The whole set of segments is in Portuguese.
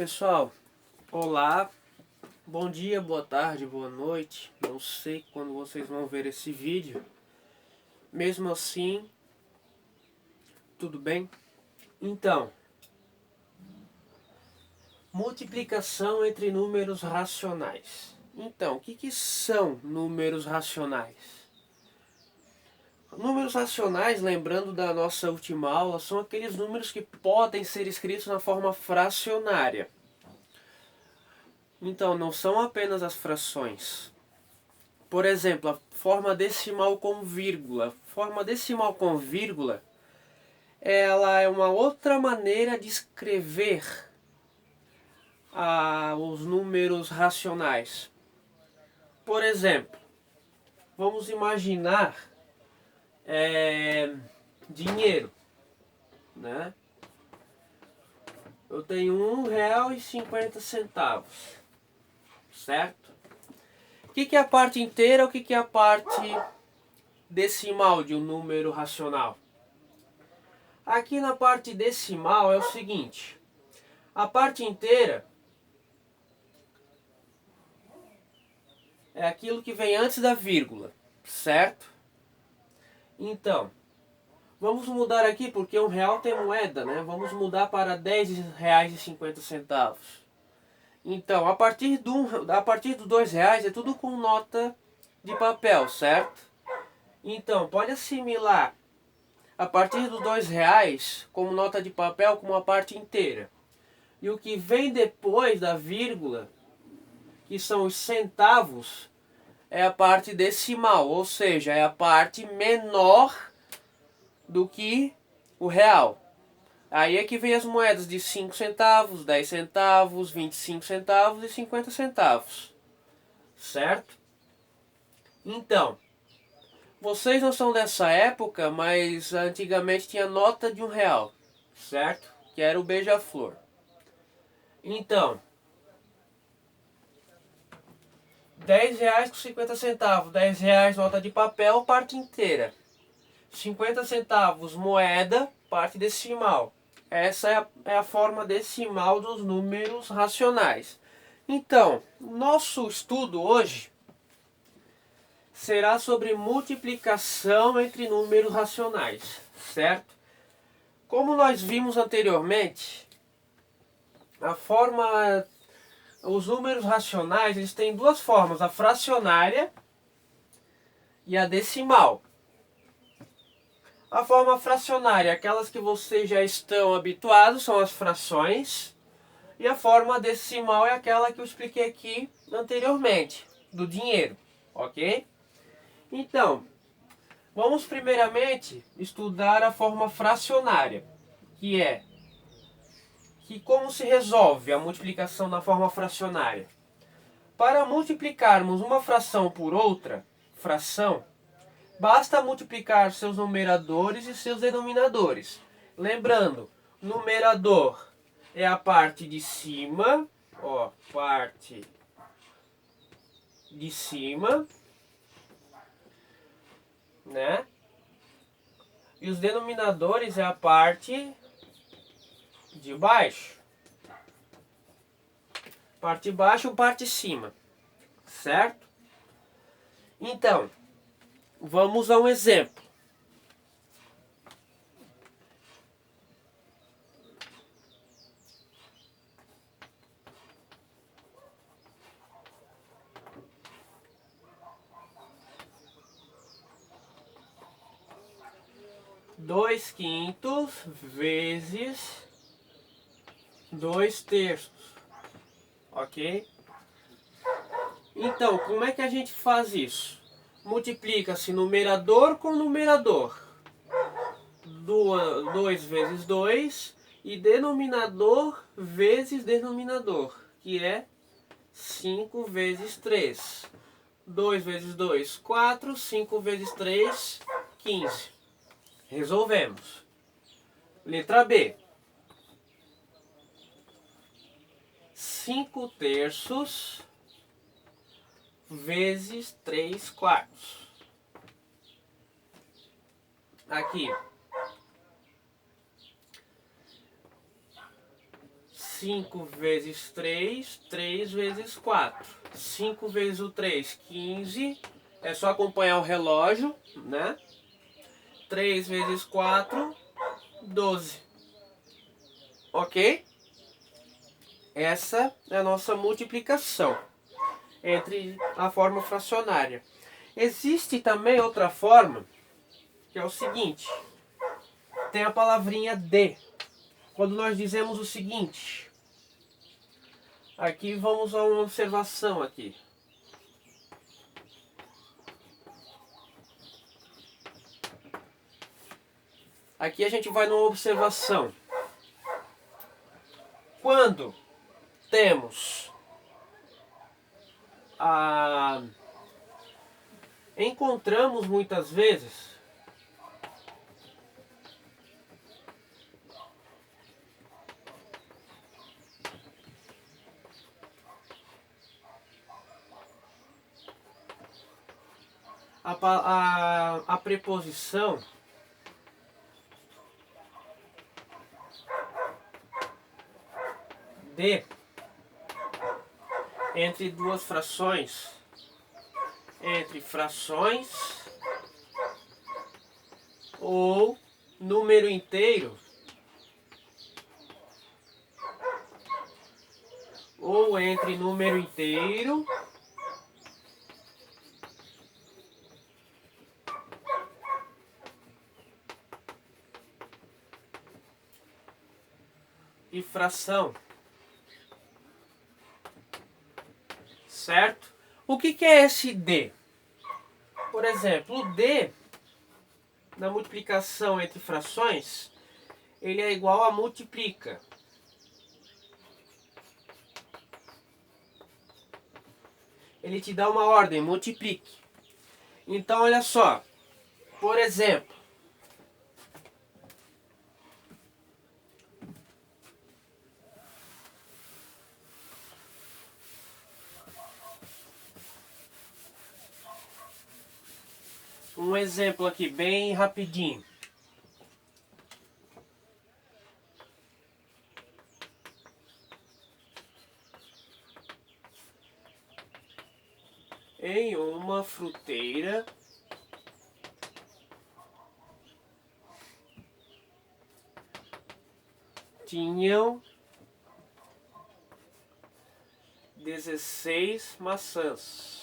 Pessoal, olá, bom dia, boa tarde, boa noite. Não sei quando vocês vão ver esse vídeo. Mesmo assim, tudo bem? Então, multiplicação entre números racionais. Então, o que são números racionais? Números racionais, lembrando da nossa última aula, são aqueles números que podem ser escritos na forma fracionária. Então, não são apenas as frações. Por exemplo, a forma decimal com vírgula. Forma decimal com vírgula, ela é uma outra maneira de escrever os números racionais. Por exemplo, vamos imaginar dinheiro, né? Eu tenho R$1,50, certo? O que é a parte inteira, o que é a parte decimal de um número racional? Aqui na parte decimal é o seguinte: a parte inteira é aquilo que vem antes da vírgula, certo? Então, vamos mudar aqui porque R$1 tem moeda, né? Vamos mudar para R$10,50. Então, a partir dos R$2 é tudo com nota de papel, certo? Então, pode assimilar a partir dos R$2 como nota de papel como a parte inteira. E o que vem depois da vírgula, que são os centavos, é a parte decimal, ou seja, é a parte menor do que o real. Aí é que vem as moedas de 5 centavos, 10 centavos, 25 centavos e 50 centavos. Certo? Então, vocês não são dessa época, mas antigamente tinha nota de R$1, certo? Que era o beija-flor. Então, R$10,50, R$10 nota de papel, parte inteira. 50 centavos moeda, parte decimal. Essa é a forma decimal dos números racionais. Então, nosso estudo hoje será sobre multiplicação entre números racionais, certo? Como nós vimos anteriormente, os números racionais, eles têm duas formas, a fracionária e a decimal. A forma fracionária, aquelas que vocês já estão habituados, são as frações. E a forma decimal é aquela que eu expliquei aqui anteriormente, do dinheiro, ok? Então, vamos primeiramente estudar a forma fracionária, que como se resolve a multiplicação na forma fracionária. Para multiplicarmos uma fração por outra fração, basta multiplicar seus numeradores e seus denominadores. Lembrando, numerador é a parte de cima, ó, parte de cima, né? E os denominadores é a parte de baixo. Parte de baixo, parte de cima, certo? Então, vamos a um exemplo. Dois quintos vezes 2/3, ok? Então, como é que a gente faz isso? Multiplica-se numerador com numerador. 2 vezes 2 e denominador vezes denominador, que é 5 vezes 3. 2 vezes 2, 4. 5 vezes 3, 15. Resolvemos. Letra B. 5/3 vezes 3/4. Aqui. 5 vezes 3, 3 vezes 4. 5 vezes o 3, 15. É só acompanhar o relógio, né? 3 vezes 4, 12. Ok? Essa é a nossa multiplicação entre a forma fracionária. Existe também outra forma, que é o seguinte. Tem a palavrinha de. Quando nós dizemos o seguinte. Aqui vamos a uma observação aqui. Aqui a gente vai numa observação. Quando temos encontramos muitas vezes a preposição de entre duas frações, entre frações ou número inteiro ou entre número inteiro e fração. Certo? O que é esse D? Por exemplo, o D, na multiplicação entre frações, ele é igual a multiplica. Ele te dá uma ordem, multiplique. Então, olha só. Por exemplo, um exemplo aqui bem rapidinho. Em uma fruteira tinham 16 maçãs.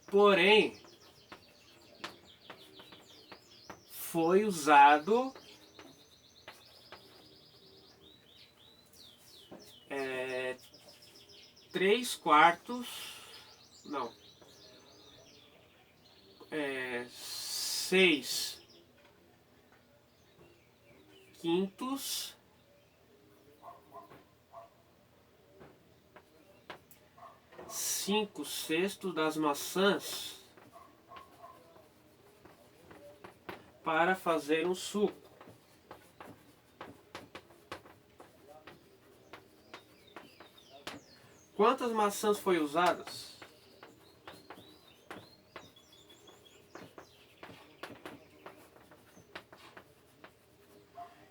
Porém, foi usado 3/4, não, 6/5, 5/6 das maçãs para fazer um suco. Quantas maçãs foi usadas?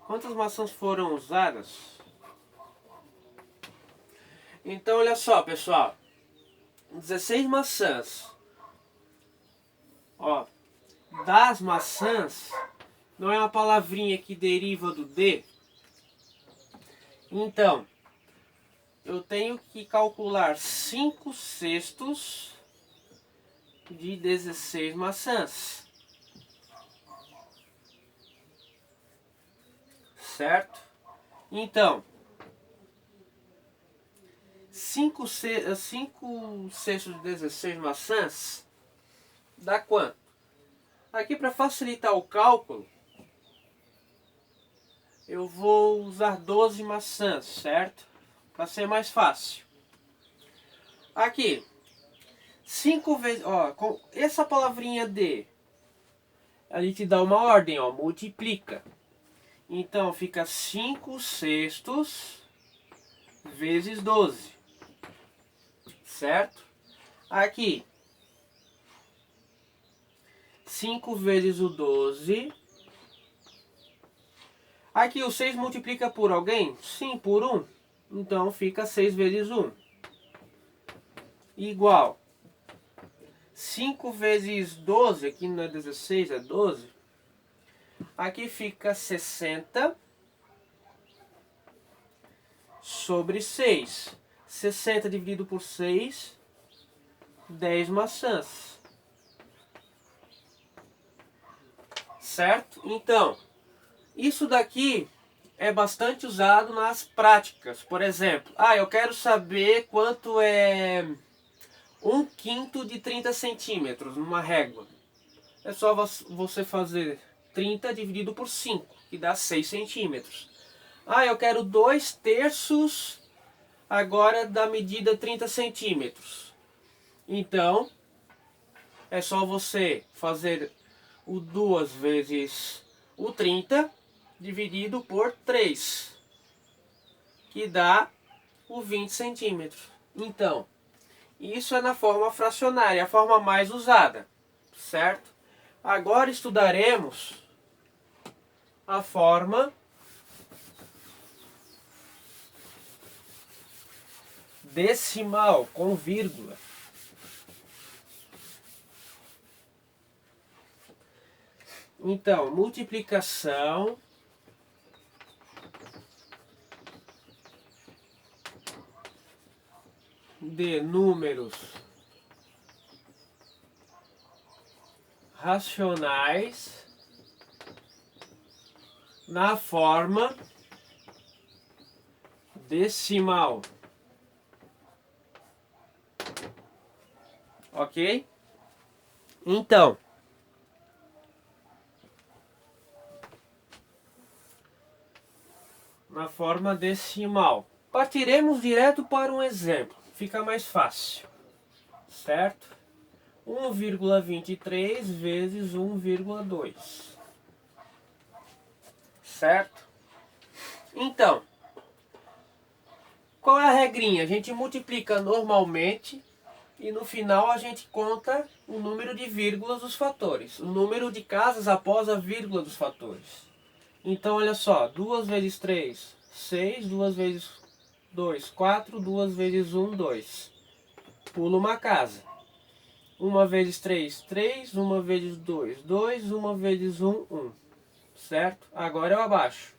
Quantas maçãs foram usadas? Então, olha só, pessoal. 16 maçãs. Ó, das maçãs, não é uma palavrinha que deriva do D? Então, eu tenho que calcular 5/6 de 16 maçãs. Certo? Então, 5/6 de 16 maçãs dá quanto? Aqui, para facilitar o cálculo, eu vou usar 12 maçãs, certo? Para ser mais fácil. Aqui, 5 vezes, ó, com essa palavrinha D, a gente dá uma ordem, ó, multiplica. Então fica 5/6 vezes 12, certo? Aqui, 5 vezes o 12. Aqui o 6 multiplica por alguém? Sim, por 1. Então fica 6 vezes 1. Igual 5 vezes 12, aqui não é 16, é 12. Aqui fica 60 sobre 6. 60 dividido por 6, 10 maçãs. Certo? Então, isso daqui é bastante usado nas práticas. Por exemplo, eu quero saber quanto é 1/5 de 30 centímetros numa régua. É só você fazer 30 dividido por 5, que dá 6 centímetros. Eu quero 2/3 agora da medida 30 centímetros. Então, é só você fazer o 2 vezes o 30 dividido por 3, que dá o 20 centímetros. Então, isso é na forma fracionária, a forma mais usada, certo? Agora estudaremos a forma decimal com vírgula. Então, multiplicação de números racionais na forma decimal. Ok? Então, na forma decimal. Partiremos direto para um exemplo. Fica mais fácil. Certo? 1,23 vezes 1,2. Certo? Então, qual é a regrinha? A gente multiplica normalmente e no final a gente conta o número de vírgulas dos fatores. O número de casas após a vírgula dos fatores. Então, olha só. 2 vezes 3, 6. 2 vezes 2, 4. 2 vezes 1, 2. Pula uma casa. 1 vezes 3, 3. 1 vezes 2, 2. 1 vezes 1, 1. Certo? Agora eu abaixo.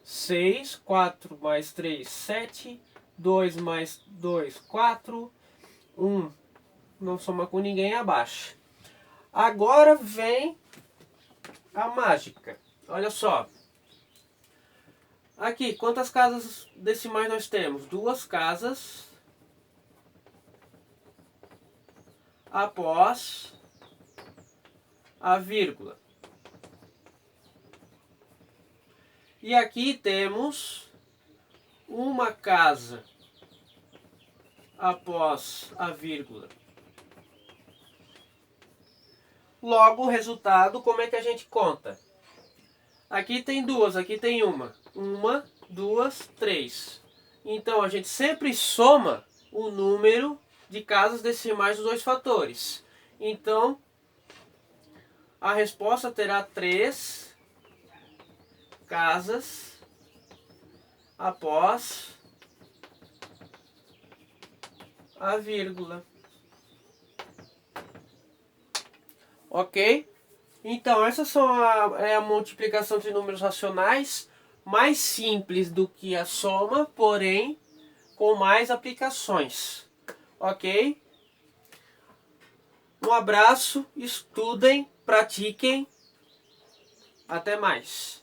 6, 4 mais 3, 7. 2 mais 2, 4. 1 não soma com ninguém, abaixa. Agora vem a mágica. Olha só. Aqui, quantas casas decimais nós temos? 2 casas após a vírgula. E aqui temos uma casa após a vírgula. Logo, o resultado, como é que a gente conta? Aqui tem 2, aqui tem 1. 1, 2, 3. Então, a gente sempre soma o número de casas decimais dos dois fatores. Então, a resposta terá 3 casas após a vírgula. Ok? Então, essas são a multiplicação de números racionais, mais simples do que a soma, porém com mais aplicações. Ok? Um abraço, estudem, pratiquem. Até mais.